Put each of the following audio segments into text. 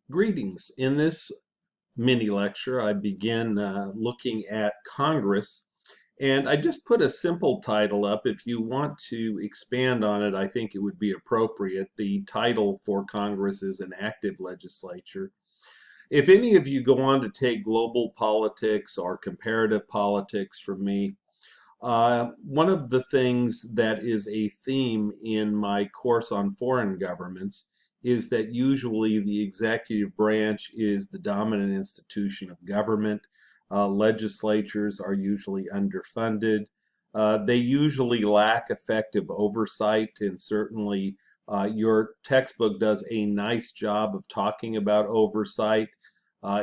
Greetings. In this mini lecture, I begin looking at Congress, and I just put a simple title up. If you want to expand on it, I think it would be appropriate. The title for Congress is an active legislature. If any of you go on to take global politics or comparative politics from me, one of the things that is a theme in my course on foreign governments is that usually the executive branch is the dominant institution of government. Legislatures are usually underfunded. They usually lack effective oversight, and certainly your textbook does a nice job of talking about oversight.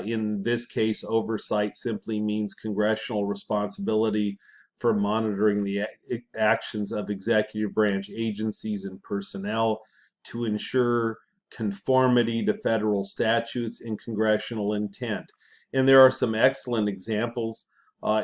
In this case, oversight simply means congressional responsibility for monitoring the actions of executive branch agencies and personnel to ensure conformity to federal statutes and congressional intent. And there are some excellent examples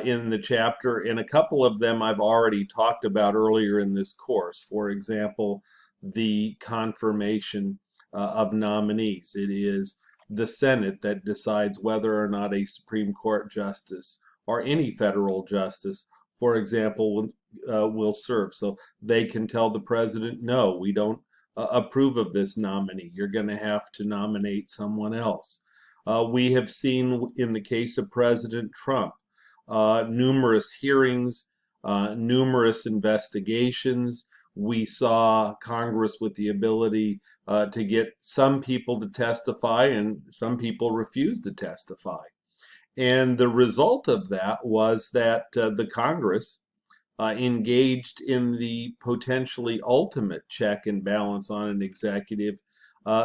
in the chapter, and a couple of them I've already talked about earlier in this course. For example, the confirmation of nominees. It is the Senate that decides whether or not a Supreme Court justice or any federal justice, for example, will serve. So they can tell the president, no, we don't approve of this nominee. You're going to have to nominate someone else. We have seen in the case of President Trump numerous hearings, numerous investigations. We saw Congress with the ability to get some people to testify, and some people refused to testify. And the result of that was that the Congress engaged in the potentially ultimate check and balance on an executive.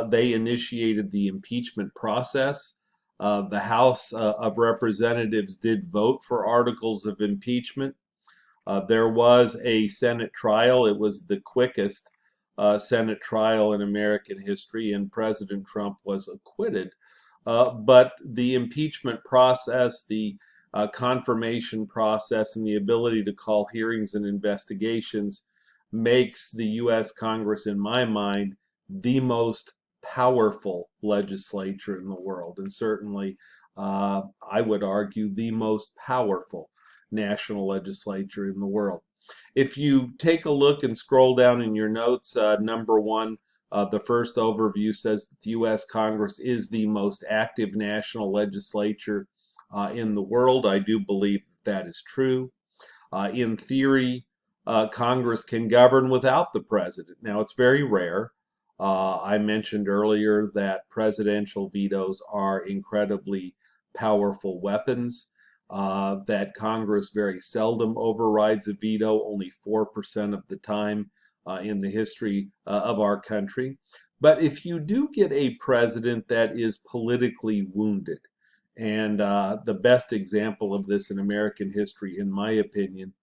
They initiated the impeachment process. The House of Representatives did vote for articles of impeachment. There was a Senate trial. It was the quickest Senate trial in American history, and President Trump was acquitted. But the impeachment process, the confirmation process, and the ability to call hearings and investigations makes the U.S. Congress, in my mind, the most powerful legislature in the world, and certainly I would argue the most powerful national legislature in the world. If you take a look and scroll down in your notes, number one, the first overview says that the U.S. Congress is the most active national legislature in the world. I do believe that is true. In theory, Congress can govern without the president. Now, it's very rare. I mentioned earlier that presidential vetoes are incredibly powerful weapons, that Congress very seldom overrides a veto, only 4% of the time in the history of our country. But if you do get a president that is politically wounded, and the best example of this in American history, in my opinion,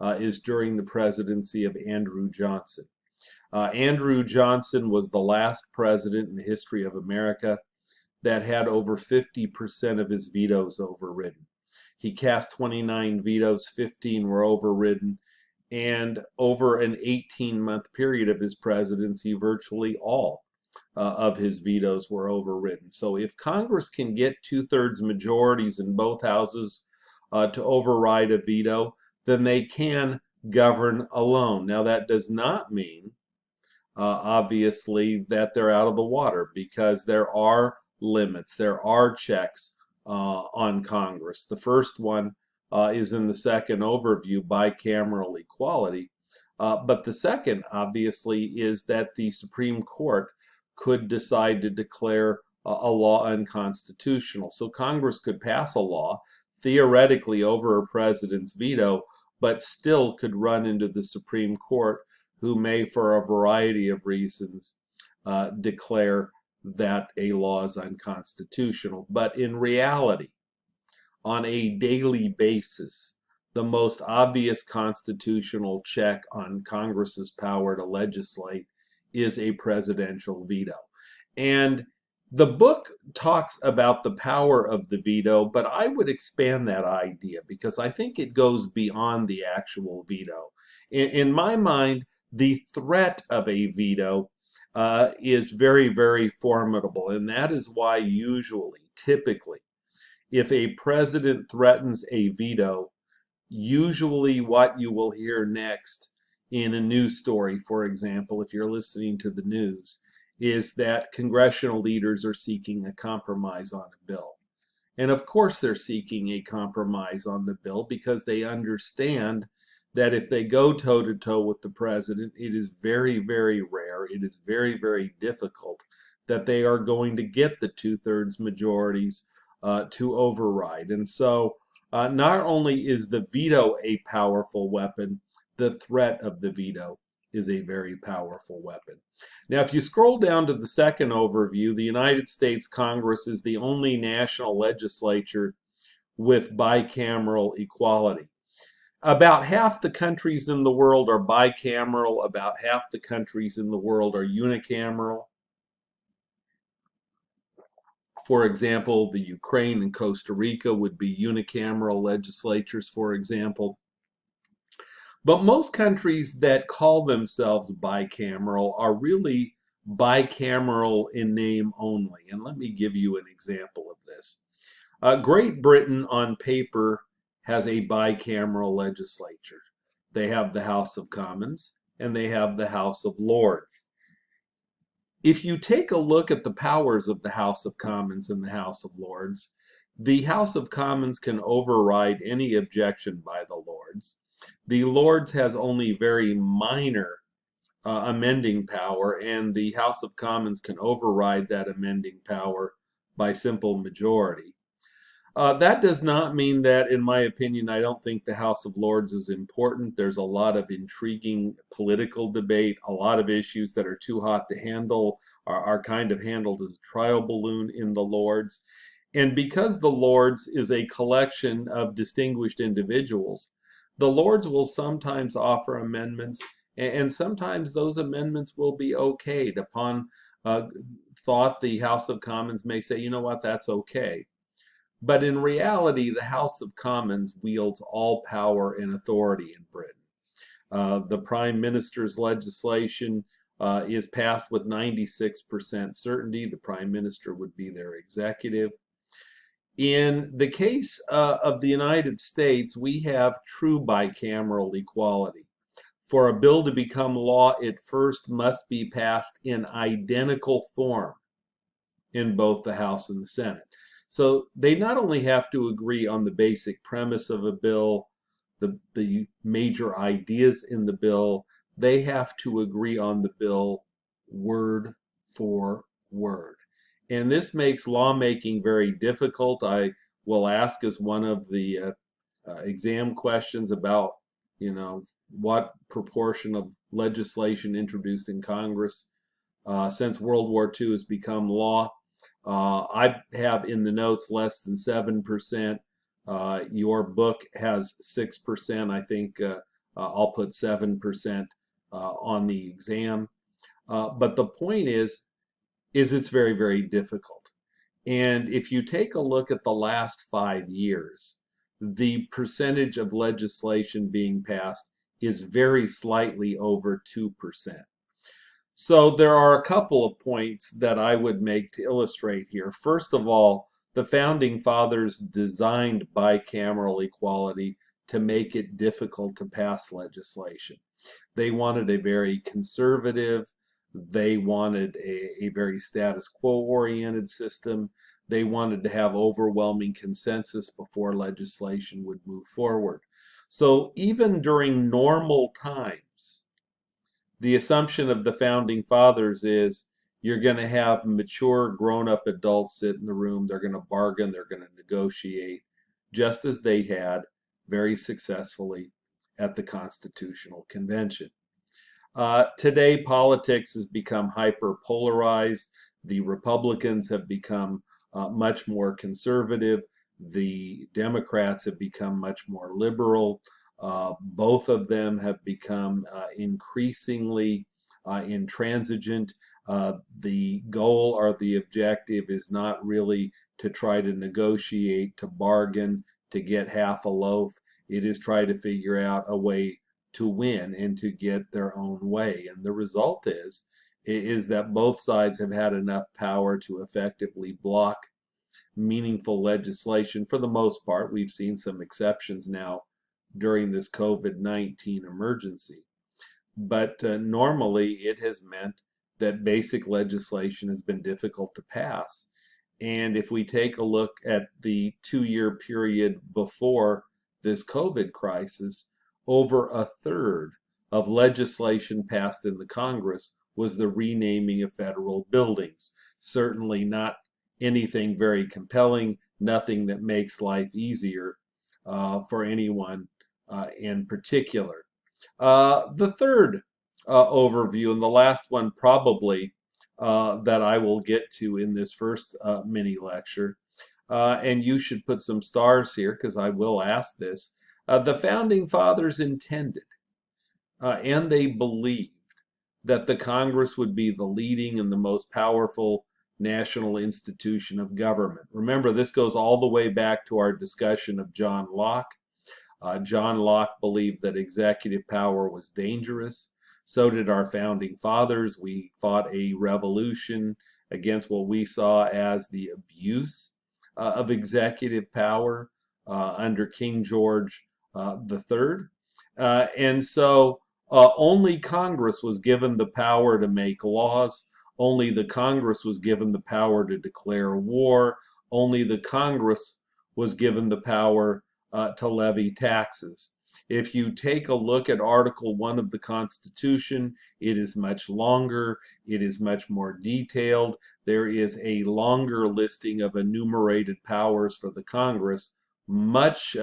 is during the presidency of Andrew Johnson. Andrew Johnson was the last president in the history of America that had over 50% of his vetoes overridden. He cast 29 vetoes, 15 were overridden, and over an 18-month period of his presidency, virtually all of his vetoes were overridden. So if Congress can get two-thirds majorities in both houses to override a veto, then they can govern alone. Now, that does not mean, obviously, that they're out of the water, because there are limits, there are checks on Congress. The first one is in the second overview, bicameral equality. But the second, obviously, is that the Supreme Court could decide to declare a law unconstitutional. So Congress could pass a law, theoretically over a president's veto, but still could run into the Supreme Court, who may, for a variety of reasons, declare that a law is unconstitutional. But in reality, on a daily basis, the most obvious constitutional check on Congress's power to legislate is a presidential veto. And the book talks about the power of the veto, but I would expand that idea because I think it goes beyond the actual veto. In my mind, the threat of a veto is very, very formidable. And that is why usually, typically, if a president threatens a veto, usually what you will hear next in a news story, for example, if you're listening to the news, is that congressional leaders are seeking a compromise on a bill. And of course, they're seeking a compromise on the bill because they understand that if they go toe to toe with the president, it is very, very rare, it is very, very difficult that they are going to get the two-thirds majorities to override. And so, not only is the veto a powerful weapon, the threat of the veto is a very powerful weapon. Now, if you scroll down to the second overview, the United States Congress is the only national legislature with bicameral equality. About half the countries in the world are bicameral, about half the countries in the world are unicameral. For example, the Ukraine and Costa Rica would be unicameral legislatures, for example. But most countries that call themselves bicameral are really bicameral in name only. And let me give you an example of this. Great Britain, on paper, has a bicameral legislature. They have the House of Commons and they have the House of Lords. If you take a look at the powers of the House of Commons and the House of Lords, the House of Commons can override any objection by the Lords. The Lords has only very minor amending power, and the House of Commons can override that amending power by simple majority. That does not mean that, in my opinion, I don't think the House of Lords is important. There's a lot of intriguing political debate, a lot of issues that are too hot to handle are kind of handled as a trial balloon in the Lords. And because the Lords is a collection of distinguished individuals, the Lords will sometimes offer amendments, and sometimes those amendments will be okayed upon thought. The House of Commons may say, you know what, that's okay. But in reality, the House of Commons wields all power and authority in Britain. The Prime Minister's legislation is passed with 96% certainty. The Prime Minister would be their executive. In the case of the United States, we have true bicameral equality. For a bill to become law, it first must be passed in identical form in both the House and the Senate. So they not only have to agree on the basic premise of a bill, the major ideas in the bill, they have to agree on the bill word for word. And this makes lawmaking very difficult. I will ask as one of the exam questions about, what proportion of legislation introduced in Congress since World War II has become law. I have in the notes less than 7%. Your book has 6%. I think I'll put 7% on the exam. But the point is it's very, very difficult. And if you take a look at the last 5 years, the percentage of legislation being passed is very slightly over 2%. So there are a couple of points that I would make to illustrate here. First of all, the Founding Fathers designed bicameral equality to make it difficult to pass legislation. They wanted a very conservative, they wanted a very status quo oriented system. They wanted to have overwhelming consensus before legislation would move forward. So even during normal times, the assumption of the Founding Fathers is you're going to have mature, grown-up adults sit in the room. They're going to bargain. They're going to negotiate, just as they had very successfully at the Constitutional Convention. Today, politics has become hyper-polarized. The Republicans have become much more conservative. The Democrats have become much more liberal. Both of them have become increasingly intransigent. The goal or the objective is not really to try to negotiate, to bargain, to get half a loaf. It is try to figure out a way to win and to get their own way. And the result is is that both sides have had enough power to effectively block meaningful legislation for the most part. We've seen some exceptions now during this COVID-19 emergency. But normally it has meant that basic legislation has been difficult to pass. And if we take a look at the 2-year period before this COVID crisis, over a third of legislation passed in the Congress was the renaming of federal buildings. Certainly not anything very compelling, nothing that makes life easier for anyone in particular. The third overview, and the last one probably that I will get to in this first mini lecture, and you should put some stars here because I will ask this. The founding fathers intended and they believed that the Congress would be the leading and the most powerful national institution of government. Remember, this goes all the way back to our discussion of John Locke. John Locke believed that executive power was dangerous. So did our founding fathers. We fought a revolution against what we saw as the abuse of executive power under King George III. And so only Congress was given the power to make laws. Only the Congress was given the power to declare war. Only the Congress was given the power to levy taxes. If you take a look at Article 1 of the Constitution, it is much longer, it is much more detailed. There is a longer listing of enumerated powers for the Congress, much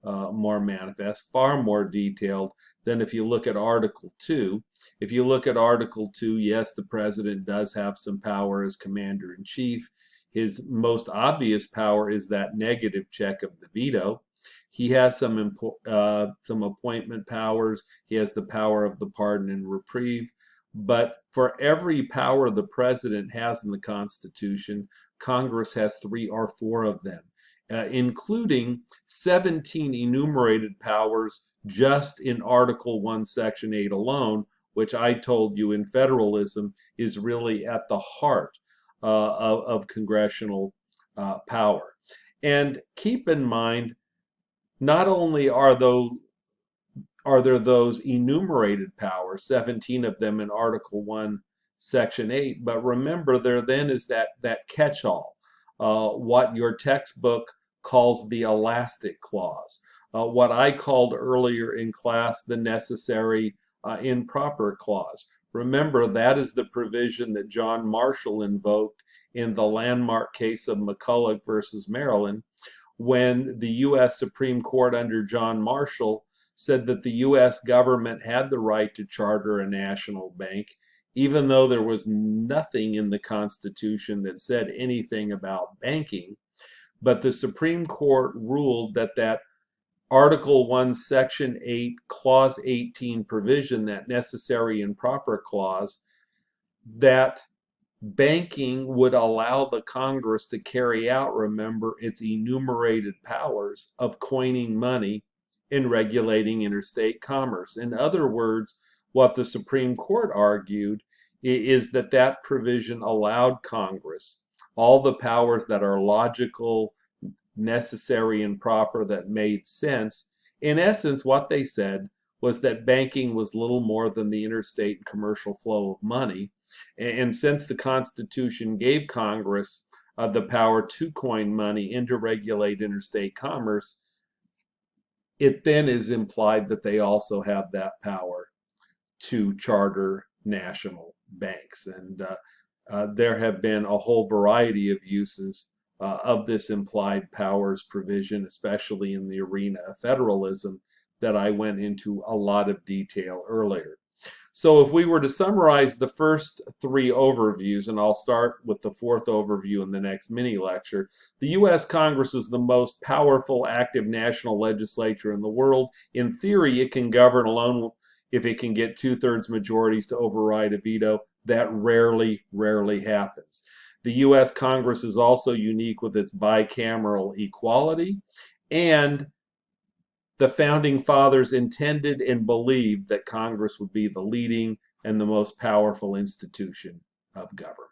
more manifest, far more detailed than if you look at Article 2. If you look at Article 2, yes, the president does have some power as commander-in-chief. His most obvious power is that negative check of the veto. He has some appointment powers. He has the power of the pardon and reprieve. But for every power the president has in the Constitution, Congress has 3 or 4 of them, including 17 enumerated powers just in Article 1, Section 8 alone, which I told you in federalism is really at the heart of congressional power. And keep in mind, not only are there those enumerated powers, 17 of them in Article 1, Section 8, but remember there then is that catch-all, what your textbook calls the elastic clause, what I called earlier in class the necessary improper clause. Remember, that is the provision that John Marshall invoked in the landmark case of McCulloch versus Maryland, when the U.S. Supreme Court under John Marshall said that the U.S. government had the right to charter a national bank, even though there was nothing in the Constitution that said anything about banking. But the Supreme Court ruled that Article 1, Section 8, Clause 18 provision, that necessary and proper clause, that banking would allow the Congress to carry out, remember, its enumerated powers of coining money and regulating interstate commerce. In other words, what the Supreme Court argued is that provision allowed Congress all the powers that are logical, necessary, and proper, that made sense. In essence, what they said was that banking was little more than the interstate and commercial flow of money. And since the Constitution gave Congress the power to coin money and to regulate interstate commerce, it then is implied that they also have that power to charter national banks. And there have been a whole variety of uses of this implied powers provision, especially in the arena of federalism, that I went into a lot of detail earlier. So if we were to summarize the first 3 overviews, and I'll start with the 4th overview in the next mini lecture, the U.S. Congress is the most powerful active national legislature in the world. In theory, it can govern alone if it can get 2/3 majorities to override a veto. That rarely happens. The U.S. Congress is also unique with its bicameral equality, and the founding fathers intended and believed that Congress would be the leading and the most powerful institution of government.